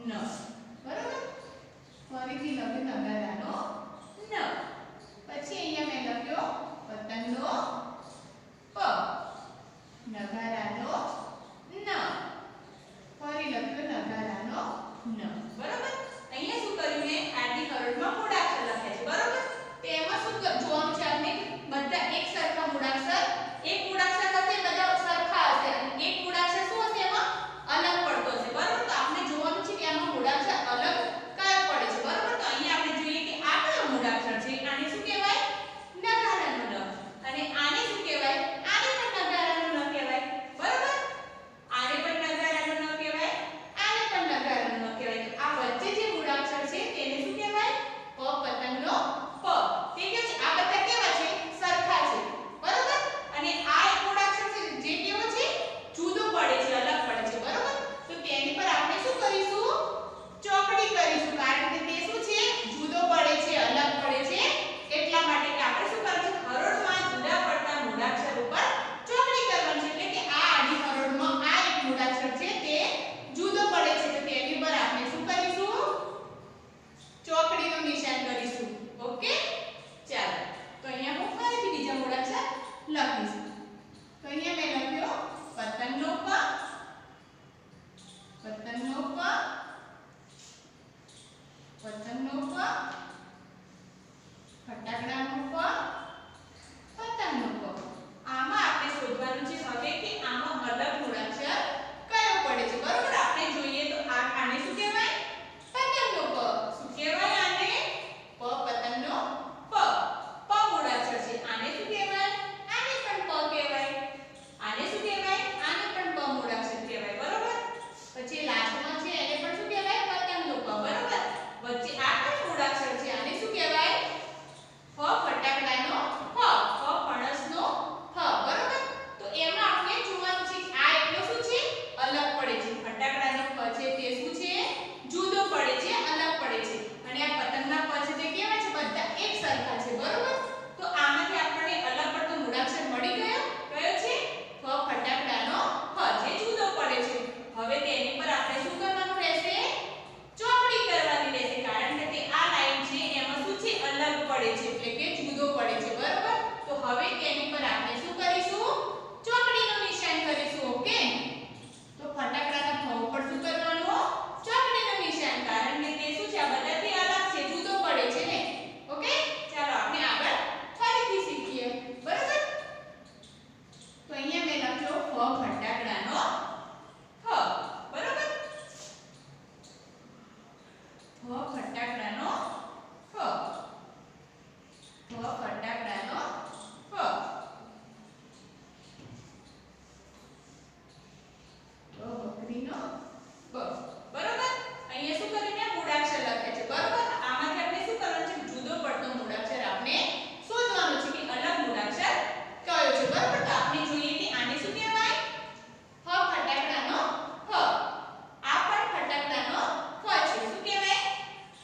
ન, બરોબર. ફરીથી લખ્યું નગારાનો ન. પછી અહીંયા મેં લખ્યો પતંગનો પ, નગારાનો ન. ફરી લખ્યો નગારાનો ન, બરોબર. અહીંયા શું કર્યું મેં આડી હરોળમાં મૂળાક્ષર લખ્યા છે, બરોબર. તેમાં શું જોવાનું છે આપણે બધા એક સરખા મૂળાક્ષર, એક મૂળાક્ષર હશે બધા સરખા હશે અને એક મૂળાક્ષર શું હશે એમાં અલગ પડતો હશે, બરોબર. તો આપણે જોવાનું છે કે આમાં મૂળાક્ષર અલગ કયો પડે છે, બરોબર. તો અહીંયા આપણે જોઈએ કે આ કયો મૂળાક્ષર છે, આને શું કહેવાય નગારાનો ન. અને આને શું કહેવાય, આને પણ નગારાનો ન કહેવાય, બરોબર. આને પણ નગારાનો ન કહેવાય, આને પણ નગારાનો ન કહેવાય. તો આ વચ્ચે જે મૂળાક્ષર છે તેને શું કહેવાય પ, પતંગનો પ. તે કેવું છે, આ બધા કેવા છે સરખા છે, બરોબર. અને આ એક મૂળાક્ષર છે જે કેવો છે જુદો પડે છે, અલગ પડે છે, બરોબર. તો તેની પર આપણે શું કરીશું ચોકડી કરીશું, કારણ કે તે શું છે જુદો પડે છે, અલગ પડે છે, એટલા માટે કે આપણે શું કરવું છે હરોળમાં જુદા પડતા મૂળાક્ષર ઉપર ચોકડી કરવાની છે. એટલે કે આ આડી હરોળમાં આ એક મૂળાક્ષર છે તે જુદો પડે છે, તો તેની પર આપણે શું કરીશું ચોકડીનું નિશાન કરીશું. ઓકે, ચાલો. તો અહીંયા હું ફરીથી બીજા મૂળાક્ષર લખીશ. તો અહીંયા મેં લખ્યો પતંગનો પ, પતંગનો પ, પતંગનો પ, ફટાકડાનો પ, પતંગનો પ. આમાં આપણે શોધવાનું છે હવે કે આમાં અલગ મૂળાક્ષર કયો પડે છે, બરોબર. આપણે જોઈએ તો આને શું કહેવાય પતંગનો પ. શું કહેવાય આને પ, પતંગનો પ. પ મૂળાક્ષર છે. આને શું કહેવાય, આને પણ પ કહેવાય. આને શું કહેવાય, આને પણ પ મૂળાક્ષર કહેવાય, બરોબર. પછી લાસ્ટમાં છે એને પણ શું કહેવાય પતંગનો પ, બરોબર. વચ્ચે આ કયો મૂળાક્ષર છે, આને શું કહેવાય ફ, ફટાકડાનો ફ, ફ ફણસનો ફ, બરોબર. તો એમાં આપણે જોવાનું છે કે આ એટલો શું છે અલગ પડે છે, ફટાકડાનો ફ છે તે શું છે જુદો પડે છે, અલગ પડે છે. અને આ પતંગના પ છે તે કેવા છે બધા એક સરખા છે, બરોબર. તો આમાંથી આપણને અલગ પડતો મૂળાક્ષર મળી ગયો, કયો છે ફ, ફટાકડાનો ફ, જે જુદો પડે છે. હવે તેની પર આપણે શું કરવાનું રહેશે ચોકડી કરવાની રહેશે, કારણ કે તે આ લાઈન છે એમાં શું છે અલગ પડે છે, એટલે કે જુદો પડે છે, બરોબર. તો હવે તેની પર આપણે શું કરીશું ચોકડીનું નિશાન કરીશું. ઓકે, તો ફટાકડાના ફ ઉપર શું કરવાનું ચોકડીનું નિશાન, કારણ કે તે શું છે આ બધાથી અલગ છે, જુદો પડે છે ને. ઓકે, ચાલો આપણે આગળ ફરીથી શીખીએ, બરોબર. તો અહીંયા મેં લખ્યો ફ, ફટાકડાનો ફ, બરોબર. ફ, ફટાકડાનો ફ, ફ, ફટાકડાનો ફ. બકરીનો બ, બરોબર. અહીંયા શું કર્યું મેં મૂળાક્ષર લખ્યા છે, બરોબર. આમાંથી આપણે શું કરવાનું છે જુદો પડતો મૂળાક્ષર આપણે શોધવાનું છે કે અલગ મૂળાક્ષર કયો છે, બરોબર. તો આપણે જોઈએ કે આને શું કહેવાય ફ, ફટાકડાનો ફ. આ પણ ફટાકડાનો ફ છે, શું કહેવાય ફ,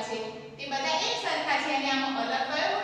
છે તે બધા એક સરખા છે અને આમાં અલગ કયો